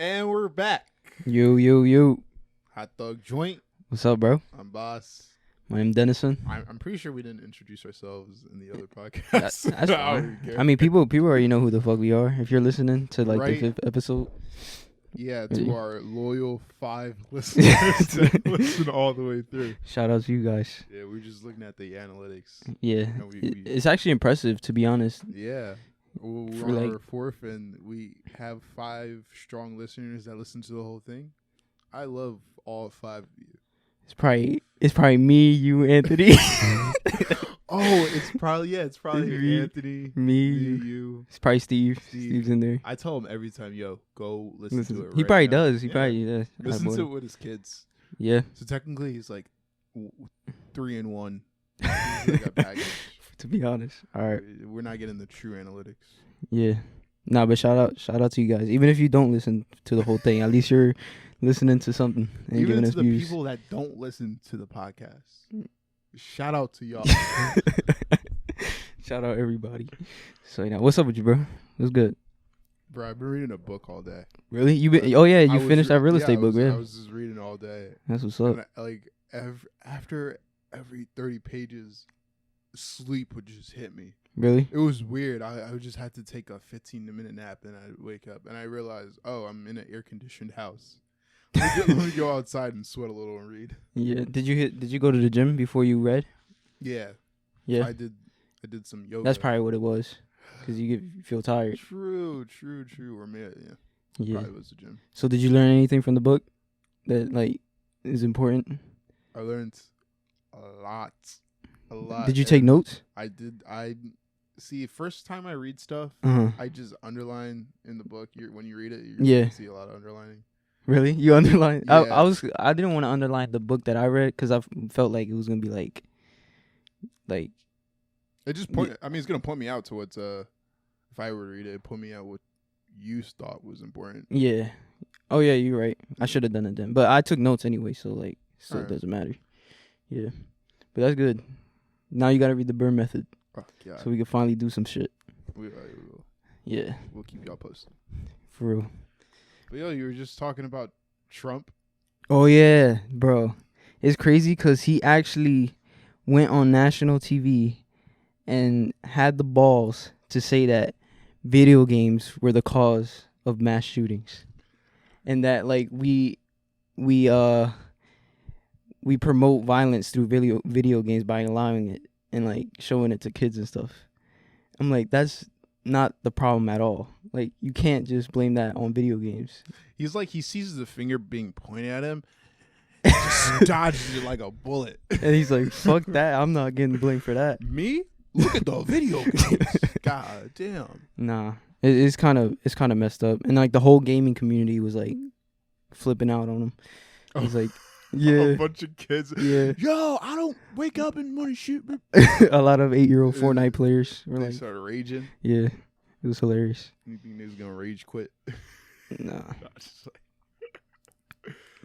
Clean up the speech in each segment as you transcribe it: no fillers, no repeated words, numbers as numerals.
And we're back. Yo. Hot Dog Joint. What's up, bro? I'm Boss. My name's Dennison. I'm pretty sure we didn't introduce ourselves in the other podcast. That's fine. I mean, people already know who the fuck we are. If you're listening to like the 5th episode. Yeah, to our loyal 5 listeners that listen all the way through. Shout out to you guys. Yeah, we're just looking at the analytics. Yeah, it's actually impressive, to be honest. Yeah. We're on our 4th, and we have 5 strong listeners that listen to the whole thing. I love all 5 of you. It's probably me, you, Anthony. It's probably me, Anthony, me, you. It's probably Steve. Steve's in there. I tell him every time, yo, go listen to it. He probably does. He probably does. Listen to it with his kids. Yeah. So technically, he's like 3 in 1. Like a package. To be honest, all right. We're not getting the true analytics. Yeah. Nah, but shout out to you guys. Even if you don't listen to the whole thing, at least you're listening to something and even giving us to the views. People that don't listen to the podcast. Shout out to y'all. Shout out everybody. So what's up with you, bro? What's good? Bro, I've been reading a book all day. Really? You finished that real estate book, man. I was just reading all day. That's what's up. And after every 30 pages, sleep would just hit me. Really? It was weird. I would just have to take a 15-minute nap, and I'd wake up, and I realized, I'm in an air-conditioned house. Let me go outside and sweat a little and read. Yeah. Did you go to the gym before you read? Yeah. Yeah. I did some yoga. That's probably what it was, because you feel tired. True. Or yeah. Probably was the gym. So did you learn anything from the book that is important? I learned a lot. Did you take notes? I did. See, first time I read stuff, I just underline in the book. When you read it, you see a lot of underlining. Really? You underline? Yeah. I didn't want to underline the book that I read because I felt like it was gonna be like. It just point. I mean, it's gonna point me out to what's if I were to read it, it'd point me out what you thought was important. Yeah. Oh yeah, you're right. I should have done it then, but I took notes anyway, so still it doesn't matter. Yeah, but that's good. Now you gotta read the Burn Method, so we can finally do some shit. We will. Yeah. We'll keep y'all posted. For real. But you were just talking about Trump. Oh yeah, bro. It's crazy because he actually went on national TV and had the balls to say that video games were the cause of mass shootings, and that we promote violence through video games by allowing it and showing it to kids and stuff. I'm like, that's not the problem at all. You can't just blame that on video games. He's he sees the finger being pointed at him, just dodges it like a bullet. And he's like, fuck that. I'm not getting blamed for that. Me? Look at the video games. God damn. Nah. It's kind of messed up. And the whole gaming community was flipping out on him. He's like, yeah. A bunch of kids. Yeah. Yo, I don't wake up and want to shoot. A lot of 8-year-old Fortnite players were they started raging. Yeah. It was hilarious. You think they was gonna rage quit? Nah.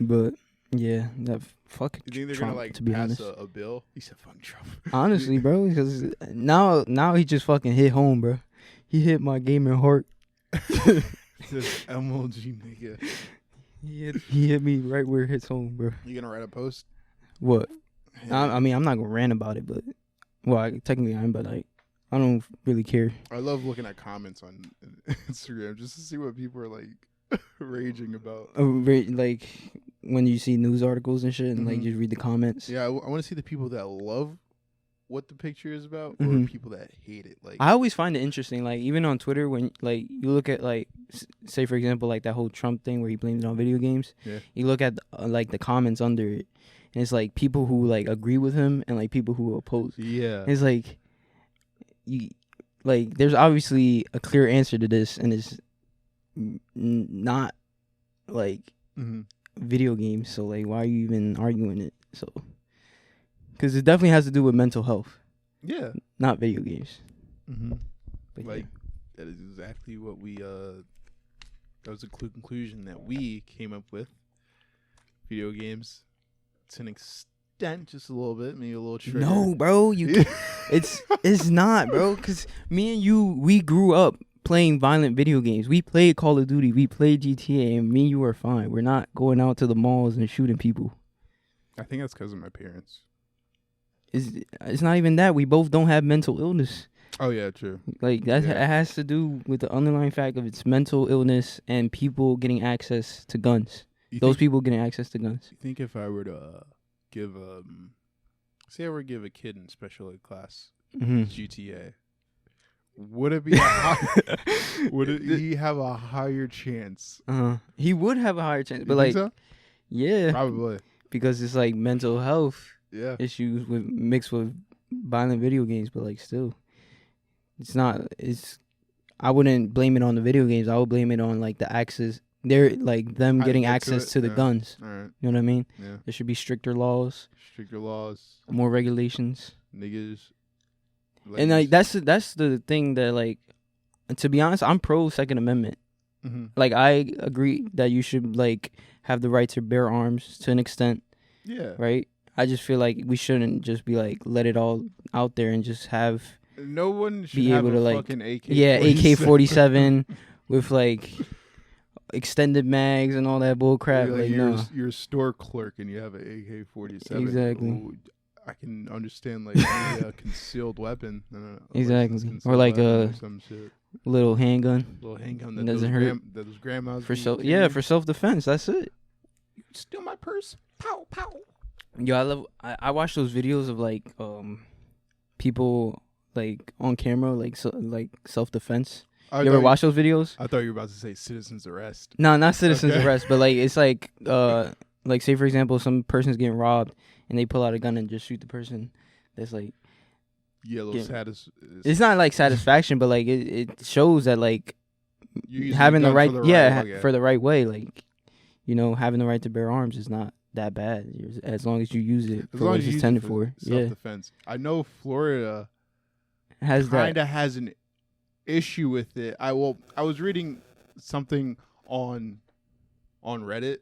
But yeah, that fucking. You think they're Trump, gonna to be pass honest. a bill? He said, "Fuck Trump." Honestly, bro, because now he just fucking hit home, bro. He hit my gaming heart. This MLG nigga. He hit me right where it hits home, bro. You gonna write a post? What? I mean, I'm not gonna rant about it, but technically I am, but I don't really care. I love looking at comments on Instagram just to see what people are raging about. When you see news articles and shit, and just read the comments. Yeah, I want to see the people that love what the picture is about, or people that hate it. I always find it interesting. Even on Twitter, when you look at say for example that whole Trump thing where he blames it on video games. Yeah. You look at the comments under it, and it's people who agree with him and people who oppose. Yeah. It's you there's obviously a clear answer to this, and it's not video games. So why are you even arguing it? So because it definitely has to do with mental health. Yeah. Not video games. Mm-hmm. But that is exactly what we that was the conclusion that we came up with. Video games, to an extent, just a little bit, maybe a little trigger. No, bro, it's not, bro, because me and you, we grew up playing violent video games. We played Call of Duty. We played GTA, and me and you are fine. We're not going out to the malls and shooting people. I think that's because of my parents. It's not even that. We both don't have mental illness. Oh yeah, true. Like that it has to do with the underlying fact of it's mental illness and people getting access to guns. Those people getting access to guns. You think if I were to give say I were to give a kid in special ed class GTA, would it be would he have a higher chance? He would have a higher chance, but you like think so? Yeah, probably because it's like mental health issues mixed with violent video games, but like still, I wouldn't blame it on the video games. I would blame it on like the access. They're like them getting access to the guns. All right. You know what I mean? Yeah. There should be stricter laws, more regulations, niggas. Ladies. And like that's the thing that like, to be honest, I'm pro Second Amendment. Like I agree that you should like have the right to bear arms to an extent. Yeah. Right. I just feel like we shouldn't just be like let it all out there and just have. No one should be have able to like fucking AK. Yeah, AK-47 with like extended mags and all that bull crap. Like you're a store clerk and you have an AK-47. Exactly. Ooh, I can understand like a concealed weapon. Exactly. Or like a some shit. Little handgun. That doesn't hurt. That was grandma's. For self-defense. That's it. You steal my purse. Pow pow. Yo, I watch those videos of like people like on camera like self-defense. You ever watch those videos? I thought you were about to say citizens arrest. No, not citizens arrest, but like it's like say for example some person's getting robbed and they pull out a gun and just shoot the person. That's like it's not like satisfaction, but like it shows that like having the right for the right way, like having the right to bear arms is not that bad as long as you use it for what it's intended for. Self-defense. I know Florida has an issue with it. I was reading something on Reddit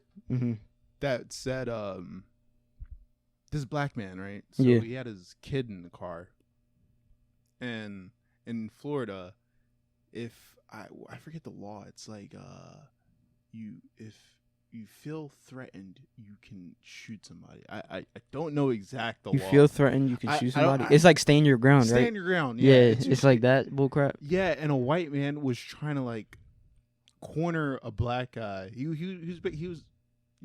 that said this black man, right? So he had his kid in the car. And in Florida, if I forget the law, it's like if you feel threatened, you can shoot somebody. I don't know the law. You feel threatened, you can shoot somebody. It's like stand your ground, right? Stand your ground. Yeah, it's like that bullcrap. Yeah, and a white man was trying to like corner a black guy. He was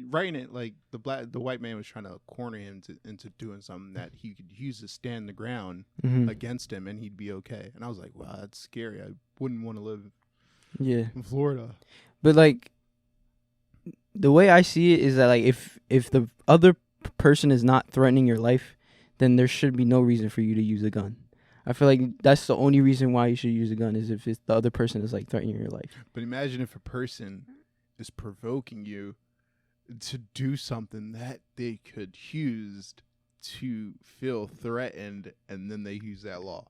writing it like the white man was trying to corner him into doing something that he could use to stand the ground against him, and he'd be okay. And I was like, wow, that's scary. I wouldn't want to live in Florida. But like the way I see it is that like if the other person is not threatening your life, then there should be no reason for you to use a gun. I feel like that's the only reason why you should use a gun is if it's the other person is like threatening your life. But imagine if a person is provoking you to do something that they could use to feel threatened, and then they use that law.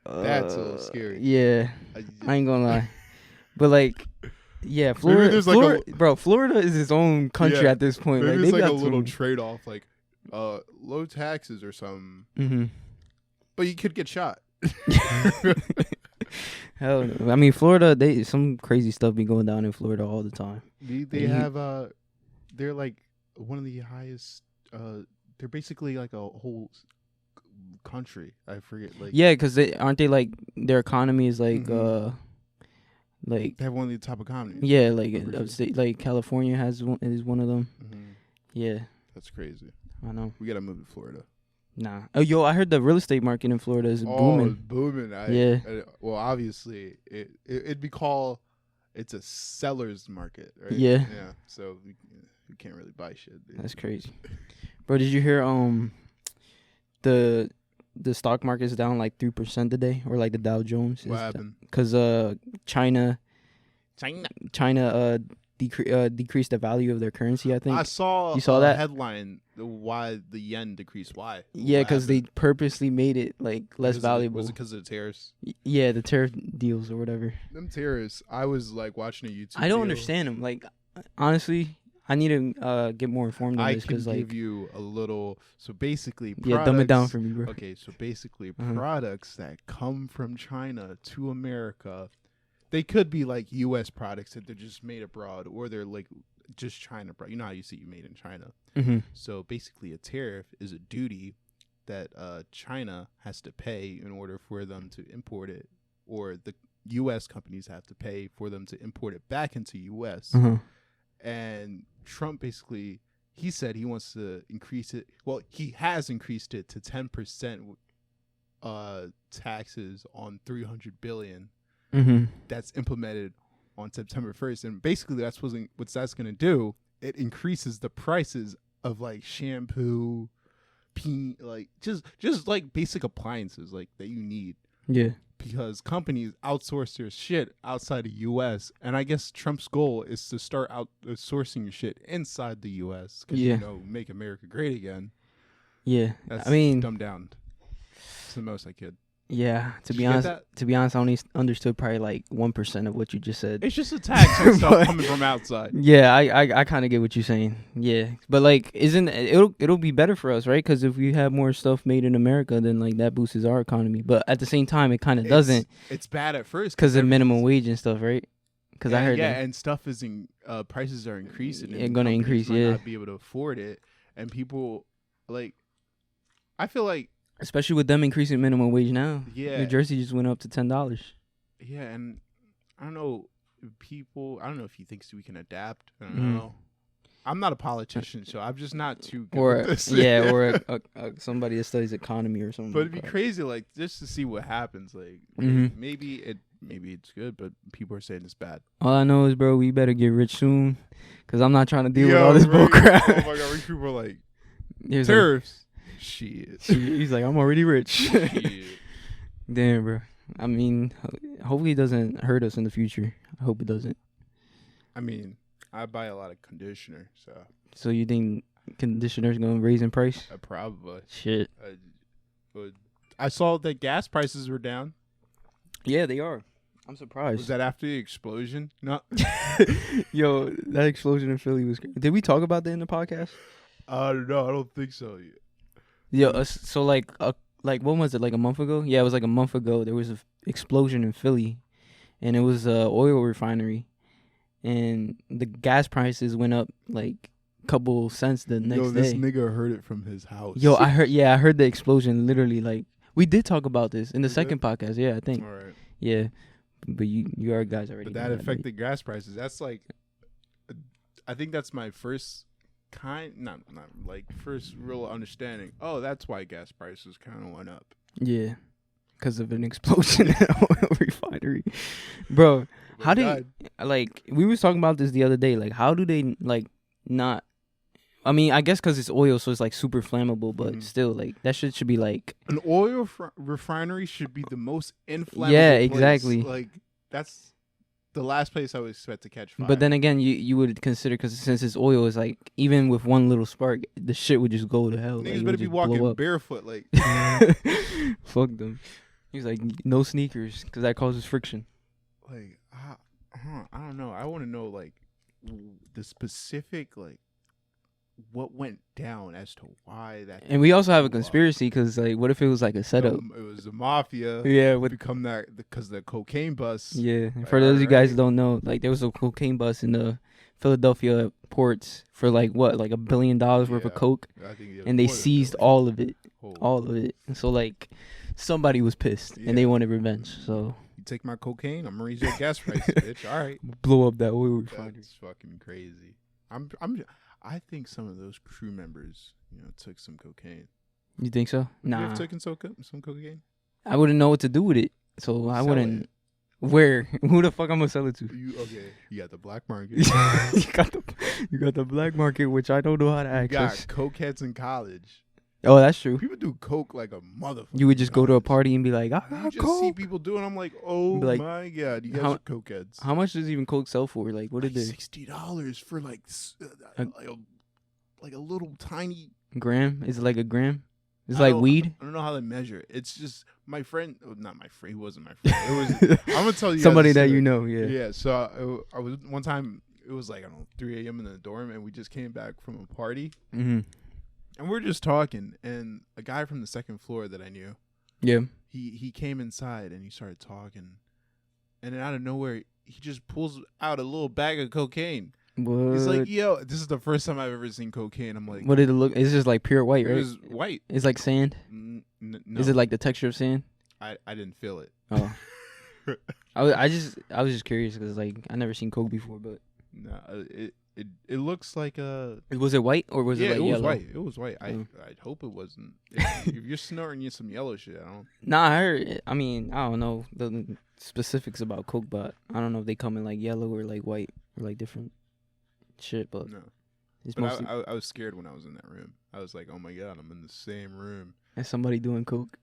That's a little scary. Yeah, I ain't gonna lie, but like, yeah, Florida is its own country at this point. Maybe it's like a little trade-off, like low taxes or something. But you could get shot. Hell no. I mean, Florida, some crazy stuff be going down in Florida all the time. They have they're like one of the highest. They're basically like a whole country. I forget. Like because aren't they like their economy is like like they have one of the top economies. Yeah, like upstate, like California is one of them. Yeah, that's crazy. I know. We gotta move to Florida. Nah. Oh, yo, I heard the real estate market in Florida is booming. It's booming. Well, obviously, it'd be called. It's a seller's market, right? Yeah. Yeah. So we can't really buy shit. Dude. That's crazy, bro. Did you hear the stock market is down like 3% today, or like the Dow Jones? What happened? Because China decreased the value of their currency. I think I saw. You saw that headline? Why the yen decreased? Why? Yeah, because they purposely made it like less valuable. Was it because of the tariffs? Yeah, the tariff deals or whatever. Them tariffs. I was like watching a YouTube. I don't understand them. Like honestly, I need to get more informed on this because like give you a little. So basically, dumb it down for me, bro. Okay, so basically, products that come from China to America they could be like U.S. products that they're just made abroad, or they're like just China. You know how you see made in China. Mm-hmm. So basically, a tariff is a duty that China has to pay in order for them to import it, or the U.S. companies have to pay for them to import it back into U.S. Uh-huh. And Trump basically, he said he wants to increase it. Well, he has increased it to 10% taxes on $300 billion. Mm-hmm. That's implemented on September 1st. And basically what that's going to do, it increases the prices of like shampoo, like just like basic appliances like that you need. Yeah. Because companies outsource their shit outside the U.S. And I guess Trump's goal is to start outsourcing shit inside the U.S. Because, Yeah. Make America great again. Yeah. That's dumbed down. It's the most I could. Yeah. To be honest, I only understood probably like 1% of what you just said. It's just a tax on stuff coming from outside. Yeah, I kind of get what you're saying. Yeah, but like, it'll be better for us, right? Because if we have more stuff made in America, then like that boosts our economy. But at the same time, it kind of doesn't. It's bad at first because of minimum wage and stuff, right? Because I heard and stuff is prices are increasing. It's gonna increase. Yeah, not be able to afford it, and people like. I feel like. Especially with them increasing minimum wage now. Yeah. New Jersey just went up to $10. Yeah, and I don't know if he thinks we can adapt. I don't know. I'm not a politician, so I'm just not too good with this. Yeah, or somebody that studies economy or something. But it'd be crazy, like, just to see what happens. Like, maybe it's good, but people are saying it's bad. All I know is, bro, we better get rich soon, because I'm not trying to deal with all this bull crap. Oh, my God, rich people are like, tariffs. Shit. He's like, I'm already rich. Shit. Damn, bro. I mean, hopefully it doesn't hurt us in the future. I hope it doesn't. I mean, I buy a lot of conditioner, so. So you think conditioner's going to raise in price? Probably. Shit. But I saw that gas prices were down. Yeah, they are. I'm surprised. Was that after the explosion? No. Yo, that explosion in Philly was crazy. Did we talk about that in the podcast? No, I don't think so yet. Yeah, so like when was it? Like a month ago? Yeah, it was like a month ago. There was an explosion in Philly, and it was a oil refinery, and the gas prices went up like a couple cents the next day. Yo, this nigga heard it from his house. Yo, I heard the explosion literally. Like, we did talk about this in the second podcast. Yeah, I think. All right. Yeah, but you are guys already. But that affected gas prices. That's like, I think that's my first. Not like first real understanding. Oh, that's why gas prices kind of went up. Yeah, because of an explosion in an oil refinery, bro. How did we was talking about this the other day? Like, how do they like not? I mean, I guess because it's oil, so it's like super flammable. But still, like that shit should be like an oil refinery should be the most inflammable. Yeah, place. exactly. Like that's. The last place I would expect to catch fire. But then again, you would consider, because since it's oil, it's like, even with one little spark, the shit would just go to hell. Niggas like, better be walking barefoot. Like, fuck them. He's like, no sneakers, because that causes friction. Like, I don't know. I want to know, like, the specific, like, what went down as to why that. And we also have a conspiracy, because like, what if it was like a setup? It was the mafia. Yeah, become that because the cocaine bust. Yeah, like, for those of you guys who don't know, like there was a cocaine bust in the Philadelphia ports for like $1 billion worth of coke, and they seized all of it, And so like somebody was pissed and they wanted revenge. So you take my cocaine, I'm gonna raise your gas prices, bitch. All right, blow up that oil refinery. That's fucking crazy. I think some of those crew members, took some cocaine. You think so? Nah. You have taken some cocaine? I wouldn't know what to do with it, so I wouldn't. Where? Who the fuck I'm gonna sell it to? You got the black market. you got the black market, which I don't know how to access. You got cokeheads in college. Oh, that's true. People do coke like a motherfucker. You would just go to a party and be like, I got just coke. See people doing. I'm like, oh my God, you guys are cokeheads. How much does even coke sell for? Like, what did they? $60 for like a little tiny gram. Is it like a gram? It's like weed. I don't know how they measure it. It's just my friend. Not my friend. He wasn't my friend. It was. I'm gonna tell you somebody that you know. Yeah. Yeah. So I was one time. It was like 3 a.m. in the dorm, and we just came back from a party. Mm-hmm. And we're just talking, and a guy from the second floor that I knew, yeah, he came inside and he started talking, and then out of nowhere, he just pulls out a little bag of cocaine. What? He's like, yo, this is the first time I've ever seen cocaine. I'm like, what did it look? It's just like pure white, right? It was white. It's like sand. No. Is it like the texture of sand? I didn't feel it. Oh. I was just curious because like I never seen coke before, but no, it looks like a. Was it white or was it like it was yellow? white. It was white. I hope it wasn't. If you're snorting some yellow shit, I don't. Nah, I heard. I mean, I don't know the specifics about coke, but I don't know if they come in like yellow or like white or like different shit. But no, it's but mostly. I was scared when I was in that room. I was like, oh my god, I'm in the same room as somebody doing coke.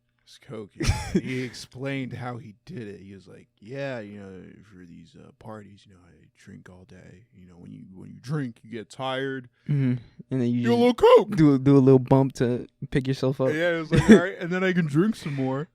Coke. He explained how he did it. He was like, "Yeah, for these parties, I drink all day. When you drink, you get tired, and then you do a little coke, do a little bump to pick yourself up. Yeah, it was like, all right, and then I can drink some more,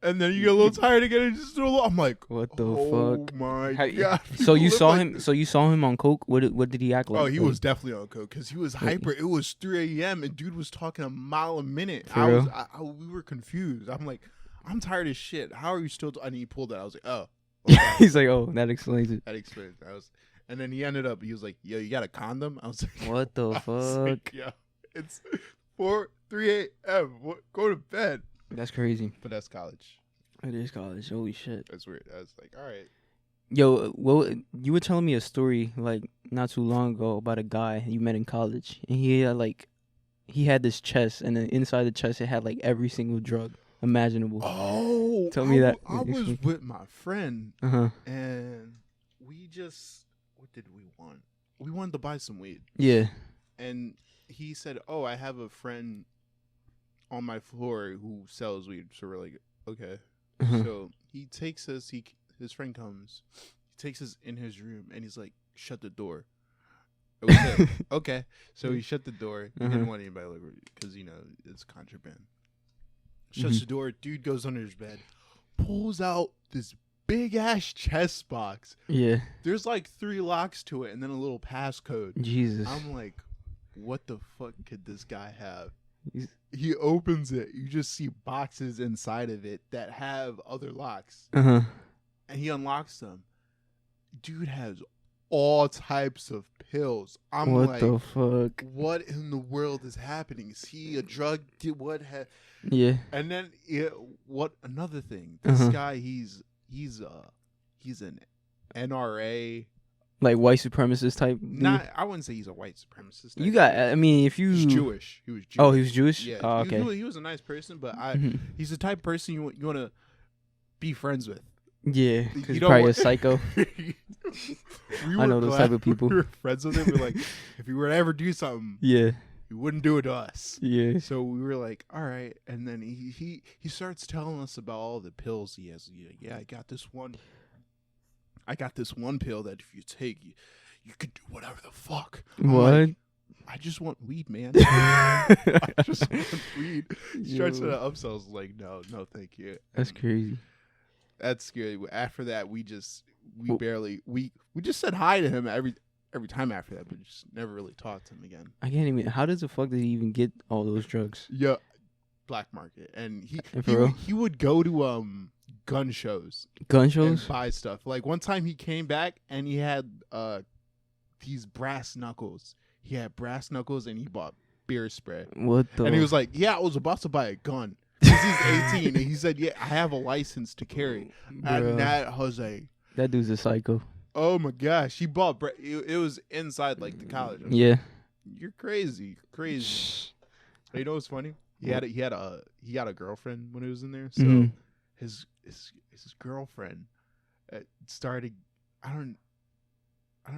and then you get a little tired again, and just do a little. I'm like, what the fuck? Oh my god! So you saw him? This. So you saw him on coke? What did he act like? Oh, he was definitely on coke because he was hyper. It was 3 a.m. and dude was talking a mile a minute. We were confused. I'm like, I'm tired as shit. How are you still? And he pulled it. I was like, oh. Okay. He's like, oh, that explains it. That explains it. And then he ended up. He was like, yo, you got a condom? I was like, what the fuck? Like, yeah, it's 3 a.m. Go to bed. That's crazy. But that's college. It is college. Holy shit. That's weird. I was like, all right. Yo, well, you were telling me a story like not too long ago about a guy you met in college, and he had this chest, and then inside the chest it had like every single drug imaginable. Oh, tell me that. I was with my friend, and we just what did we want? We wanted to buy some weed. Yeah. And he said, "Oh, I have a friend on my floor who sells weed." So we're like, okay. So he takes us. His friend comes. He takes us in his room, and he's like, "Shut the door." We said, okay. So he shut the door. He didn't want anybody to because it's contraband. Shuts the door. Dude goes under his bed, pulls out this big ass chest box. Yeah. There's like 3 locks to it, and then a little passcode. Jesus. I'm like, what the fuck could this guy have? He opens it. You just see boxes inside of it that have other locks. And he unlocks them. Dude has all types of pills. I'm what like, the fuck? What in the world is happening? Is he a drug? Yeah. And then what? Another thing. This guy, he's an NRA. Like white supremacist type? Not, I wouldn't say he's a white supremacist. You got, I mean, if you... He's Jewish. He was Jewish. Oh, he was Jewish? Yeah. Oh, okay. He was a nice person, but he's the type of person you want to be friends with. Yeah, because he's probably a psycho. I know those type of people. We were friends with him. We're like, if he were to ever do something, he wouldn't do it to us. Yeah. So we were like, all right. And then he starts telling us about all the pills he has. Yeah, I got this one pill that if you take, you could do whatever the fuck. What? Like, I just want weed, man. I just want weed. Starts to upsells like, no, thank you. That's crazy. That's scary. After that, we just said hi to him every time after that, but just never really talked to him again. I can't even. How does the fuck did he even get all those drugs? Yeah, black market, and he would go to gun shows. Gun shows? And buy stuff. Like one time he came back and he had these brass knuckles. He had brass knuckles and he bought beer spray. What the? And he was like, "Yeah, I was about to buy a gun." Because he's 18, and he said, "Yeah, I have a license to carry." And that Jose, that dude's a psycho. Oh my gosh, he bought. It was inside like the college. Yeah, you're crazy. But you know what's funny? He had a girlfriend when he was in there. So his girlfriend started. I don't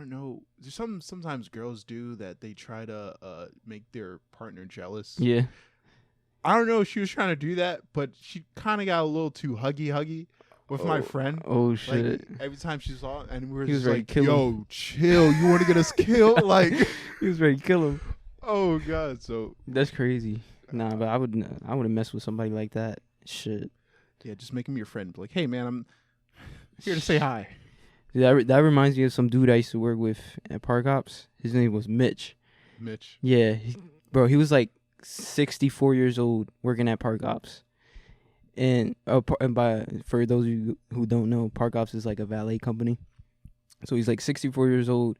know. There's sometimes girls do that. They try to make their partner jealous. Yeah. I don't know if she was trying to do that, but she kind of got a little too huggy with my friend. Oh shit! Like, every time she saw it, and we were just like, "Yo, chill! You want to get us killed?" Like he was ready to kill him. Oh god! So that's crazy. Nah, but I wouldn't mess with somebody like that. Shit. Yeah, just make him your friend. Like, hey man, I'm here to say hi. That reminds me of some dude I used to work with at Park Ops. His name was Mitch. Yeah, bro, he was like 64 years old working at Park Ops. And for those of you who don't know, Park Ops is like a valet company. So he's like 64 years old,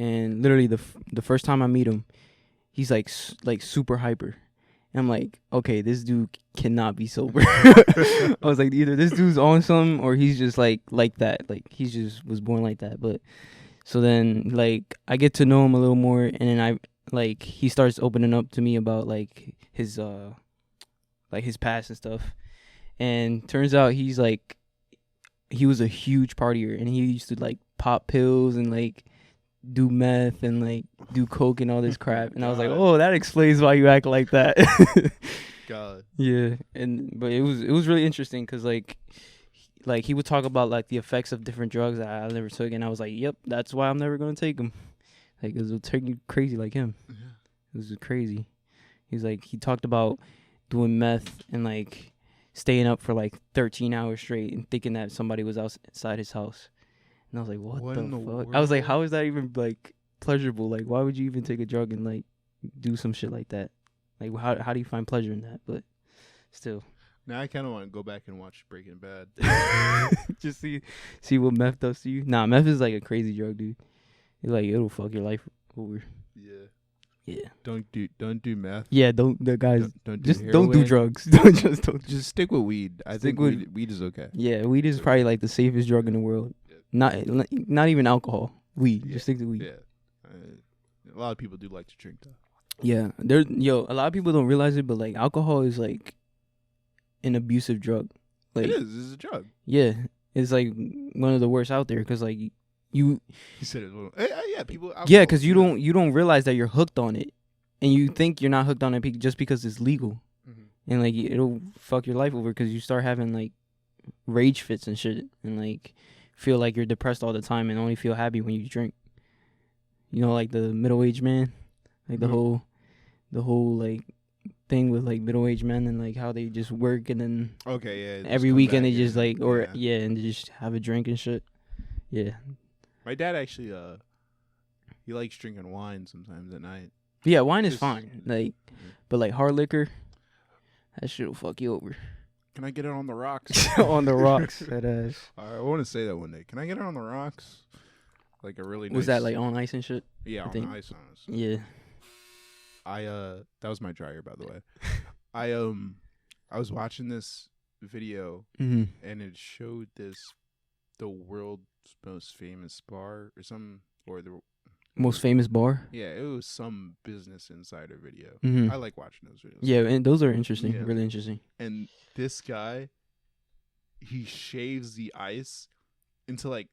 and literally the first time I meet him, he's like super hyper. And I'm like, okay, this dude cannot be sober. I was like, either this dude's on something or he's just like that. Like he just was born like that. But so then like I get to know him a little more, and then he starts opening up to me about like his past and stuff. And turns out he was a huge partier, and he used to like pop pills and like do meth and like do coke and all this crap. And I was like, oh, that explains why you act like that. God. Yeah. But it was really interesting because like he would talk about like the effects of different drugs that I never took, and I was like, yep, that's why I'm never gonna take them. Like it will take you crazy like him. Yeah. It was crazy. He's like, he talked about doing meth and like staying up for like 13 hours straight and thinking that somebody was outside his house. And I was like, what the fuck? World? I was like, how is that even like pleasurable? Like, why would you even take a drug and like do some shit like that? Like, how do you find pleasure in that? But still. Now I kind of want to go back and watch Breaking Bad. Just see what meth does to you. Nah, meth is like a crazy drug, dude. It'll fuck your life over. Yeah. Yeah. Don't do meth. Yeah, don't do just heroin. don't do drugs. Just stick with weed. I think weed is okay. Yeah, weed is probably like the safest drug in the world. Yeah. Not even alcohol. Weed. Yeah. Just stick to weed. Yeah. A lot of people do like to drink though. Yeah. A lot of people don't realize it, but like alcohol is like an abusive drug. Like it is. It's a drug. Yeah. It's like one of the worst out there because like you said it. Yeah, people. Yeah, because you don't realize that you're hooked on it, and you think you're not hooked on it just because it's legal, and like it'll fuck your life over because you start having like rage fits and shit, and like feel like you're depressed all the time and only feel happy when you drink. You know, like the middle-aged man, like the whole like thing with like middle-aged men and like how they just work and then every weekend they just like and they just have a drink and shit. Yeah. My dad actually, he likes drinking wine sometimes at night. Yeah, wine is fine. Like, but like hard liquor, that shit'll fuck you over. Can I get it on the rocks? On the rocks, that ass. I want to say that one day. Can I get it on the rocks? Like a really nice. Was that like on ice and shit? Yeah, on ice. Yeah. That was my dryer, by the way. I was watching this video and it showed the world's most famous bar or something, or the most famous bar. Yeah, it was some Business Insider video. I like watching those videos. Yeah, and those are interesting, really interesting. And this guy, he shaves the ice into like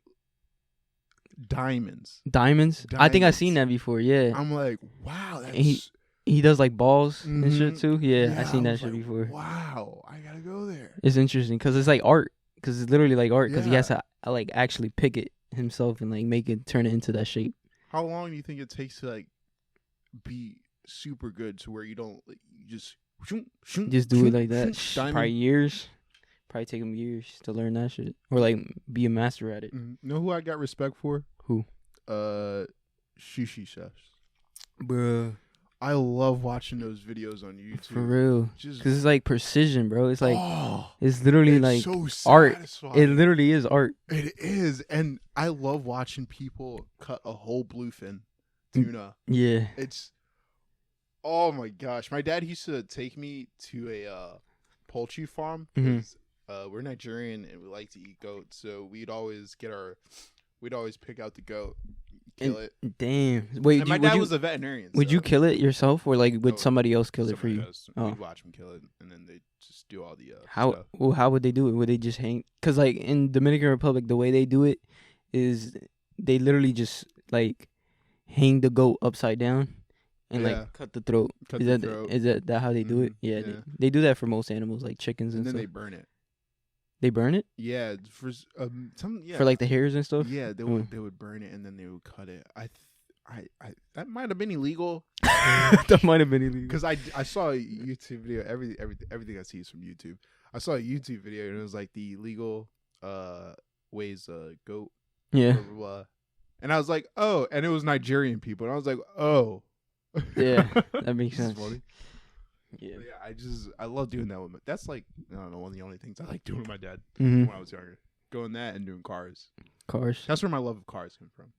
diamonds. Diamonds? I think I've seen that before. Yeah. I'm like, wow. He does like balls and shit too. Yeah, I've seen that shit before. Wow, I gotta go there. It's interesting because it's like art. Because it's literally like art. Because he has to like actually pick it himself and like turn it into that shape. How long do you think it takes to like be super good to where you don't like, you just do it like that? Probably years. Probably take him years to learn that shit or like be a master at it. Know who I got respect for? Who? Sushi chefs. Bruh. I love watching those videos on YouTube. For real. Because it's like precision, bro. It's like, it's literally like so art. It literally is art. It is. And I love watching people cut a whole bluefin tuna. Yeah. It's, oh my gosh. My dad used to take me to a poultry farm. Because we're Nigerian and we like to eat goat. So we'd always pick out the goat. Kill it. Damn. Wait, and my dad was a veterinarian. Would you kill it yourself, or like would somebody else kill it for you? We'd watch them kill it, and then they just do all the stuff. Well, how would they do it? Would they just hang? Because like in Dominican Republic, the way they do it is they literally just like hang the goat upside down and like cut the throat. Is that how they do it? Yeah. They do that for most animals, like chickens and then stuff. They burn it. They burn it? Yeah, for some. Yeah, for like the hairs and stuff. Yeah, they would burn it and then they would cut it. I that might have been illegal. That might have been illegal because I saw a YouTube video. Everything I see is from YouTube. I saw a YouTube video and it was like the illegal ways goat. Yeah. Blah, blah, blah. And I was like, oh, and it was Nigerian people, and I was like, oh. Yeah, that makes sense. Funny. Yeah. I love doing that with that's like, I don't know, one of the only things I like doing with my dad Mm-hmm. when I was younger. Going that and doing cars. Cars. That's where my love of cars came from.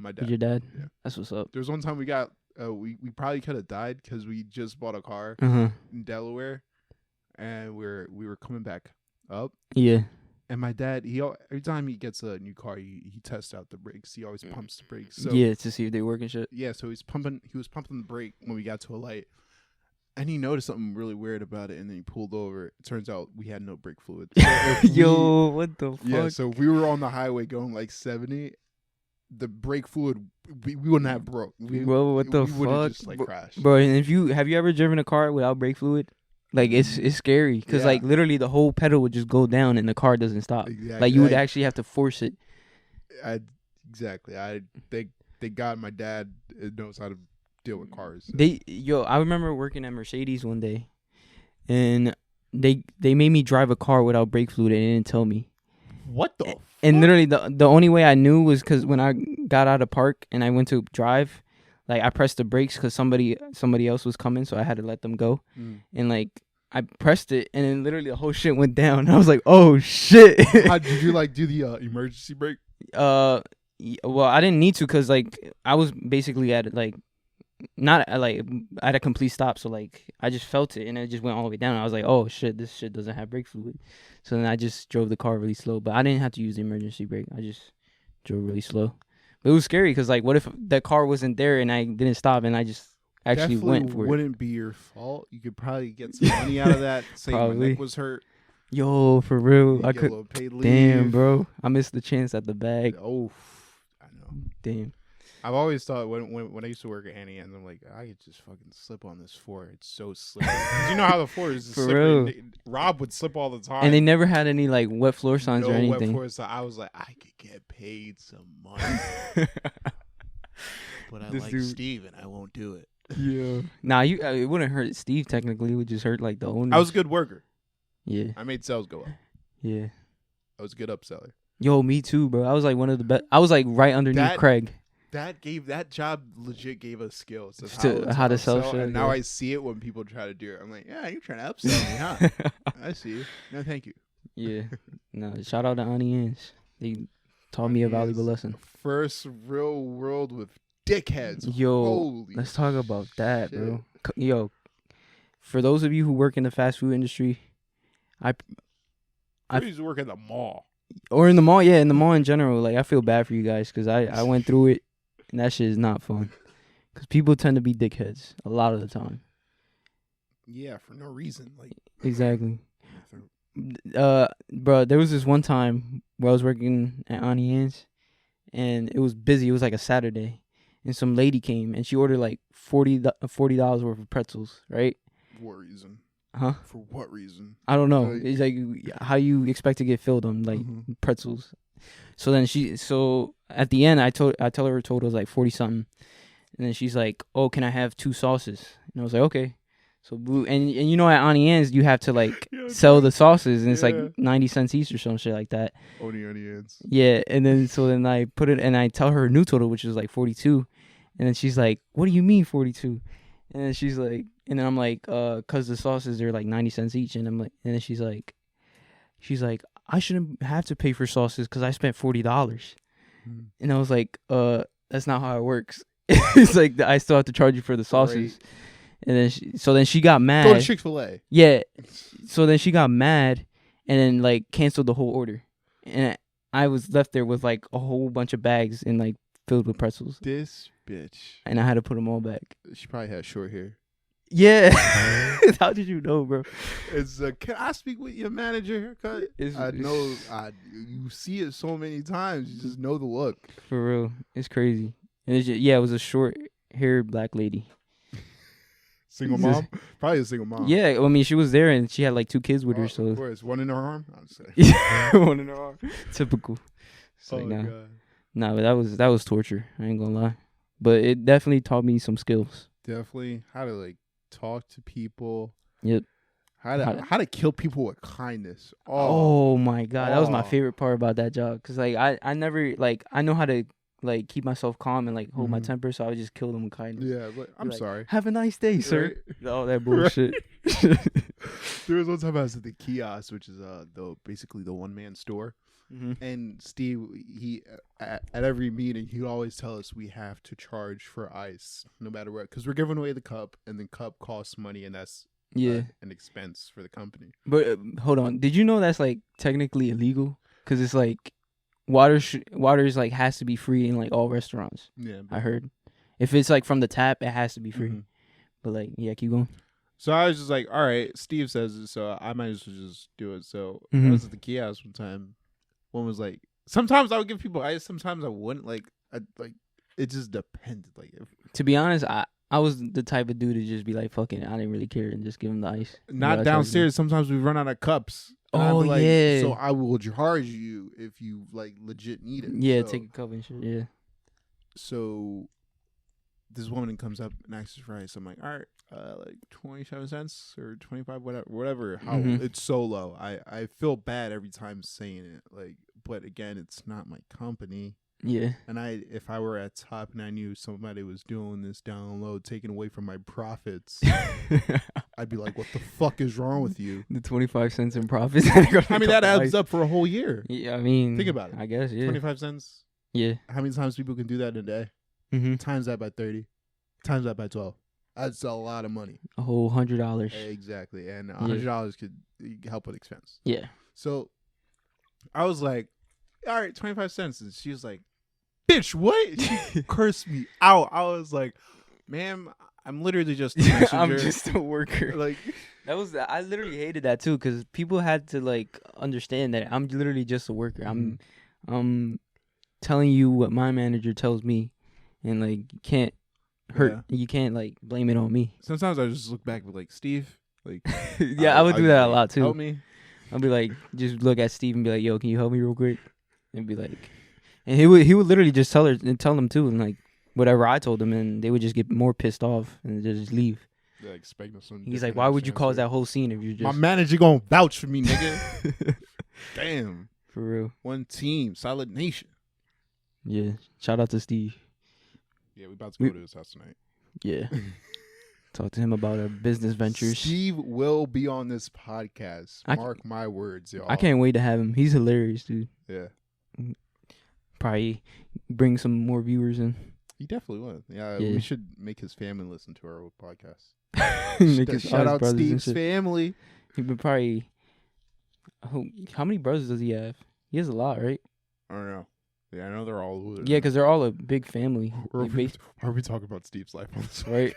My dad. With your dad? Yeah. That's what's up. There was one time we got, we probably could have died because we just bought a car Uh-huh. in Delaware, and we were coming back up. Yeah. And my dad, every time he gets a new car, he tests out the brakes. He always pumps the brakes. So, yeah, to see if they work and shit. Yeah, so he was pumping the brake when we got to a light. And he noticed something really weird about it, and then he pulled over. It turns out we had no brake fluid. So Yo, what the fuck? Yeah, so if we were on the highway going like 70, the brake fluid, we wouldn't have broke. Bro, what the we would have fuck? just like crashed. Bro, and have you ever driven a car without brake fluid? Like, it's scary. Because, like, literally the whole pedal would just go down and the car doesn't stop. Exactly. Like, you would actually have to force it. Exactly. Thank God my dad knows how to deal with cars. I remember working at Mercedes one day, and they made me drive a car without brake fluid and they didn't tell me. What the fuck? And literally the only way I knew was because when I got out of park and I went to drive, like, I pressed the brakes because somebody else was coming, so I had to let them go. And, like, I pressed it, and then literally the whole shit went down. And I was like, oh, shit. How did you, like, do the emergency brake? Well, I didn't need to because, like, I was basically at, like, not, like, at a complete stop. So, like, I just felt it, and it just went all the way down. I was like, oh, shit, this shit doesn't have brake fluid. So then I just drove the car really slow. But I didn't have to use the emergency brake. I just drove really slow. But it was scary because, like, what if that car wasn't there and I didn't stop and I just actually went for it? Wouldn't be your fault. You could probably get some money out of that. Say my neck was hurt. Yo, for real. I could. Paid leave. Damn, bro. I missed the chance at the bag. Oh, I know. Damn. I've always thought when I used to work at Annie, and I'm like, I could just fucking slip on this floor. It's so slippery. 'Cause you know how the floor is For slippery. real. Rob would slip all the time. And they never had any, like, wet floor signs or anything. Wet floor, so I was like, I could get paid some money. But I like Steve, and I won't do it. Yeah. Nah, it wouldn't hurt Steve technically. It would just hurt, like, the owner. I was a good worker. Yeah. I made sales go up. Yeah. I was a good upseller. Yo, me too, bro. I was like one of the best. I was like right underneath Craig. That job legit gave us skills of how to sell shit. And now I see it when people try to do it. I'm like, yeah, you're trying to upsell me, huh? I see you. No, thank you. Yeah. No, shout out to Auntie Anne's. They taught me a valuable lesson. First real world with dickheads. Yo, holy let's talk about that, shit. bro. Yo, for those of you who work in the fast food industry, I used to work at the mall. Or in the mall, yeah, in the mall in general. Like, I feel bad for you guys because I went through it, and that shit is not fun. Because people tend to be dickheads a lot of the time. Yeah, for no reason. Like, exactly. Bro, there was this one time where I was working at Auntie Anne's, and it was busy. It was like a Saturday, and some lady came, and she ordered like $40 worth of pretzels, right? What reason? Huh? For what reason? I don't know. It's like how you expect to get filled on like pretzels. So then at the end I tell her her total was like 40 something, and then she's like, "Oh, can I have 2 sauces?" And I was like, "Okay." So and you know at Auntie Anne's you have to like sell the sauces, and it's like 90 cents each or some shit like that. Only Auntie Anne's. Yeah, and then I put it and I tell her new total, which is like 42, and then she's like, "What do you mean 42?" And then she's like, and then I'm like, cause the sauces are like 90 cents each, and I'm like, and then she's like, I shouldn't have to pay for sauces because I spent $40, and I was like, that's not how it works. It's like I still have to charge you for the sauces. Right. And then she got mad. Go to Chick-fil-A. Yeah. So then she got mad, and then like canceled the whole order, and I was left there with like a whole bunch of bags and like filled with pretzels. This bitch. And I had to put them all back. She probably had short hair. Yeah. How did you know, bro? It's can I speak with your manager haircut? I know. You see it so many times. You just know the look. For real, it's crazy. And it was a short-haired black lady. Single mom? Probably a single mom. Yeah, I mean, she was there and she had like 2 kids with her. So of course, one in her arm. I'm saying. One in her arm. Typical. So God. Nah, but that was torture. I ain't gonna lie, but it definitely taught me some skills. Definitely how to like talk to people. Yep. How to kill people with kindness. Oh my God, that was my favorite part about that job. Cause like I never like I know how to like keep myself calm and like hold my temper, so I would just kill them with kindness. Yeah, but I'm like, sorry. Have a nice day, sir. Right? All that bullshit. There was one time I was at the kiosk, which is basically the one man store. And Steve, he at every meeting, he would always tell us we have to charge for ice no matter what, because we're giving away the cup, and the cup costs money, and that's an expense for the company. But hold on, did you know that's like technically illegal? Because it's like water is like has to be free in like all restaurants. Yeah, I heard. If it's like from the tap, it has to be free. But like, yeah, keep going. So I was just like, all right, Steve says it, so I might as well just do it. So I was at the kiosk one time. One was like, sometimes I would give people ice, sometimes I wouldn't. Like it just depended. Like, to be honest, I was the type of dude to just be like, fuck it, I didn't really care and just give him the ice. Not downstairs. Sometimes we run out of cups. Oh, like, yeah. So I will charge you if you like legit need it. Yeah, so, take a cup and shit. Yeah. So this woman comes up and asks for ice. I'm like, all right, like 27 cents or 25, whatever. How it's so low. I feel bad every time saying it. Like, but again, it's not my company. Yeah. And if I were at top and I knew somebody was doing this down low, taking away from my profits, I'd be like, what the fuck is wrong with you? The 25 cents in profits. I mean, that adds up for a whole year. Yeah, I mean, think about it. I guess, yeah. 25 cents. Yeah. How many times people can do that in a day? Times that by 30. Times that by 12. That's a lot of money. A whole $100. Exactly. And $100 could help with expense. Yeah. So I was like, all right, 25 cents. And she was like, bitch, what? She cursed me out. I was like, ma'am, I'm literally just a messenger. I'm just a worker. Like, I literally hated that too, because people had to like understand that I'm literally just a worker. I'm telling you what my manager tells me, and like you can't you can't like blame it on me. Sometimes I just look back and be like, Steve, like, yeah, I would do that a lot too. Help me. I'll be like, just look at Steve and be like, yo, can you help me real quick? And be like, and he would literally just tell them too, and like whatever I told them, and they would just get more pissed off and just leave. Yeah, expecting some. He's like, why would you cause that whole scene if you just? My manager gonna vouch for me, nigga. Damn. For real. One team, solid nation. Yeah. Shout out to Steve. Yeah, we about to go to his house tonight. Yeah. Talk to him about our business ventures. Steve will be on this podcast. Mark my words, y'all. I can't wait to have him. He's hilarious, dude. Yeah. Probably bring some more viewers in. He definitely would. Yeah, we should make his family listen to our podcast. Shout out Steve's family. He would probably. How many brothers does he have? He has a lot, right? I don't know. Yeah, I know they're all older. Yeah, because they're all a big family. Are we talking about Steve's life on this? Right.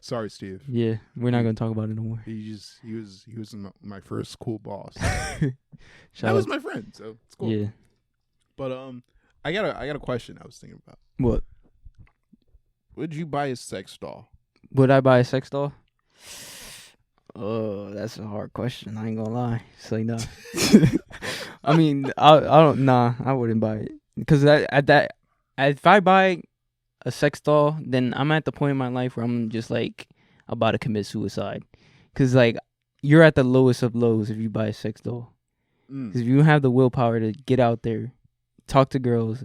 Sorry, Steve. Yeah, we're not gonna talk about it no more. He was my first cool boss. That was my friend, so it's cool. Yeah. But I got a question I was thinking about. What? Would you buy a sex doll? Would I buy a sex doll? Oh, that's a hard question. I ain't gonna lie. Say no. I mean, I don't. Nah, I wouldn't buy it, because if I buy a sex doll, then I'm at the point in my life where I'm just like about to commit suicide, because like you're at the lowest of lows if you buy a sex doll, because if you don't have the willpower to get out there, talk to girls,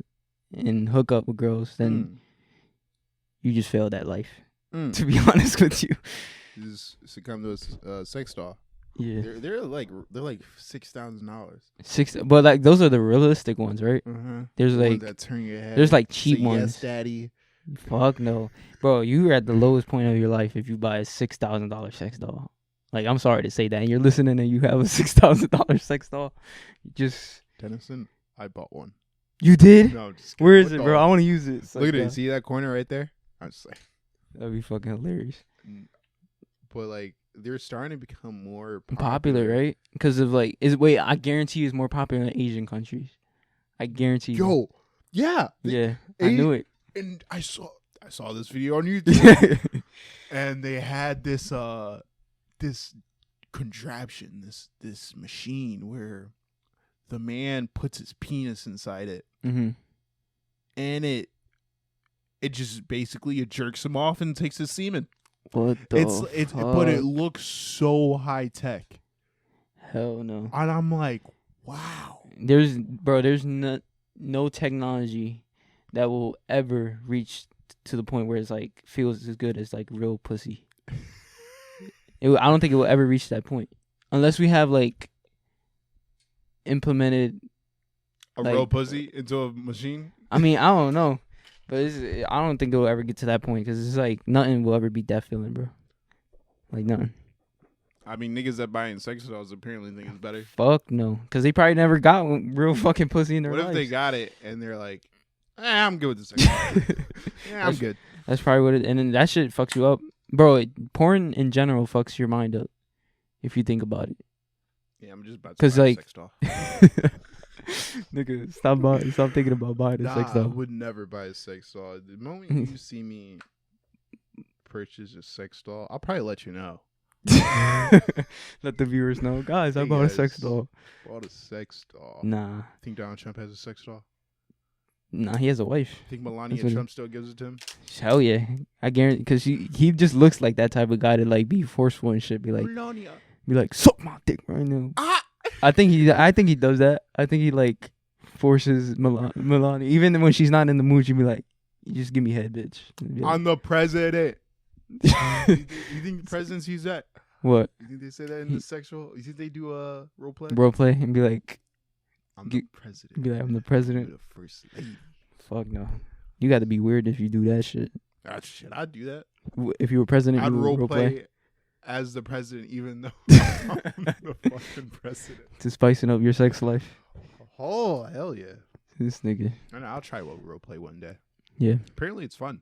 and hook up with girls, then you just failed at life. To be honest with you. You just succumb to a sex doll. Yeah, they're like $6,000. But like those are the realistic ones, right? There's the like that turn your head. There's like cheap ones. Yes, daddy. Fuck no, bro. You're at the lowest point of your life if you buy a $6,000 sex doll. Like, I'm sorry to say that, and you're listening and you have a $6,000 sex doll. Just Dennison, I bought one. You did? No, just where is it, bro? I want to use it. Look at it. See that corner right there? I'm just like, that'd be fucking hilarious. But like, they're starting to become more popular, right? Because of like, I guarantee it's more popular in Asian countries. I guarantee. Yo, yeah, I knew it. And I saw this video on YouTube, and they had this this contraption, this machine where the man puts his penis inside it, and it just basically it jerks him off and takes his semen. What the fuck? But it looks so high tech. Hell no. And I'm like, wow. There's no technology that will ever reach to the point where it's like feels as good as like real pussy. I don't think it will ever reach that point unless we have like implemented a real pussy into a machine. I mean, I don't know, but I don't think it will ever get to that point because it's like nothing will ever beat that feeling, bro. Like nothing. I mean, niggas that buying sex dolls apparently think it's better. Fuck no, because they probably never got real fucking pussy in their lives. What if they got it and they're like, I'm good with the sex doll. I'm good. That's probably what it. And then that shit fucks you up, bro. Porn in general fucks your mind up if you think about it. Yeah, I'm just about to buy a sex doll. Nigga, stop thinking about buying a sex doll. I would never buy a sex doll. The moment you see me purchase a sex doll, I'll probably let you know. Let the viewers know, guys. I bought a sex doll. Bought a sex doll. Nah. Think Donald Trump has a sex doll? Nah, he has a wife. Think Melania Trump still gives it to him? Hell yeah, I guarantee. Because he just looks like that type of guy to like be forceful and shit. Be like, Melania. Be like, suck my dick right now. I think he does that. I think he like forces Melania, even when she's not in the mood. She'd be like, "You just give me head, bitch." Like, I'm the president. You think the president sees that? What? You think they say that in the sexual? You think they do a role play? Role play and be like, "I'm the president." Be like, "I'm the president." The first lady. Fuck no. You got to be weird if you do that shit. Shit, I'd do that. If you were president, I'd you would role play as the president, even though I'm the fucking president. To spicing up your sex life. Oh, hell yeah. This nigga. I know, I'll try role play one day. Yeah. Apparently it's fun.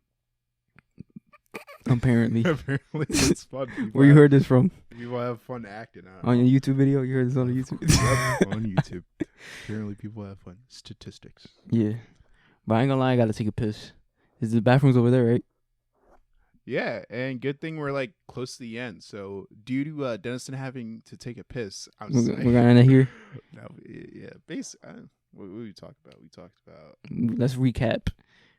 Apparently it's fun. Where you heard this from? People have fun acting. On your YouTube video? You heard this on YouTube? On YouTube. Apparently people have fun. Statistics. Yeah. But I ain't gonna lie, I gotta take a piss. The bathroom's over there, right? Yeah, and good thing we're like close to the end. So due to Dennison having to take a piss, we're gonna end it here. No, yeah, what we talked about? We talked about. Let's recap.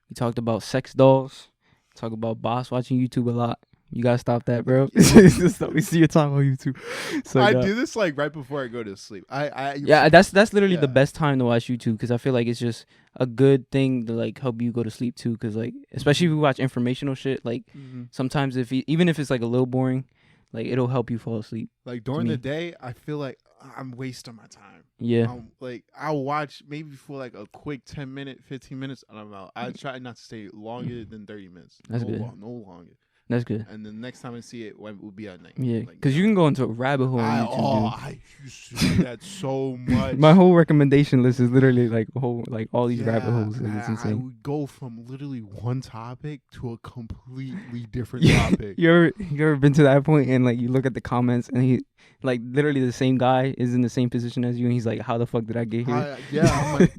We talked about sex dolls. Talk about boss watching YouTube a lot. You gotta stop that, bro. We see your time on YouTube. So I do this like right before I go to sleep. That's literally the best time to watch YouTube because I feel like it's just a good thing to like help you go to sleep too. Because like especially if you watch informational shit, like sometimes even if it's like a little boring, like it'll help you fall asleep. Like during the day, I feel like I'm wasting my time. Yeah. Like I'll watch maybe for like a quick 10 minute, 15 minutes. I don't know. I try not to stay longer than 30 minutes. That's good. No longer. That's good. And the next time I see it, it will be at night. Yeah, because you can go into a rabbit hole on YouTube. I used to do that so much. My whole recommendation list is literally like all these rabbit holes. It's insane. I would go from literally one topic to a completely different topic. You ever been to that point and like you look at the comments and he like literally the same guy is in the same position as you and he's like, how the fuck did I get here? I'm like,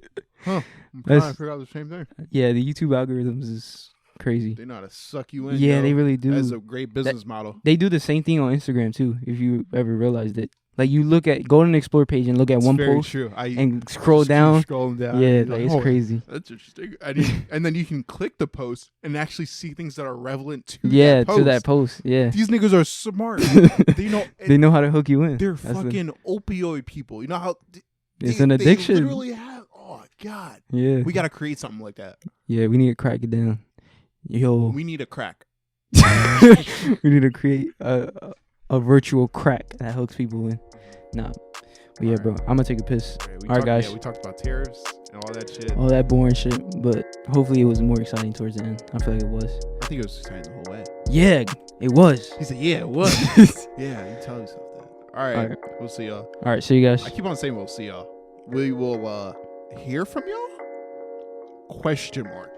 I'm trying to figure out the same thing. Yeah, the YouTube algorithms is crazy. They know how to suck you in. Yeah, they really do. That's a great business model. They do the same thing on Instagram too. If you ever realized it, like you go to an explore page and look at one post and scroll down. Scrolling down. Yeah, like it's crazy. That's interesting. And then you can click the post and actually see things that are relevant to that post. Yeah, these niggas are smart. They know how to hook you in. They're fucking opioid people. You know how it's an addiction. They literally have. Oh God. Yeah, we gotta create something like that. Yeah, we need to crack it down. Yo, we need a crack. We need to create a virtual crack that hooks people in. Nah, but yeah, bro, I'm gonna take a piss. All right, guys. Yeah, we talked about tariffs and all that shit. All that boring shit, but hopefully it was more exciting towards the end. I feel like it was. I think it was exciting the whole way. Yeah, it was. He said, "Yeah, it was." Yeah, you tell yourself that. All right, we'll see y'all. All right, see you guys. I keep on saying we'll see y'all. We will hear from y'all? Question mark.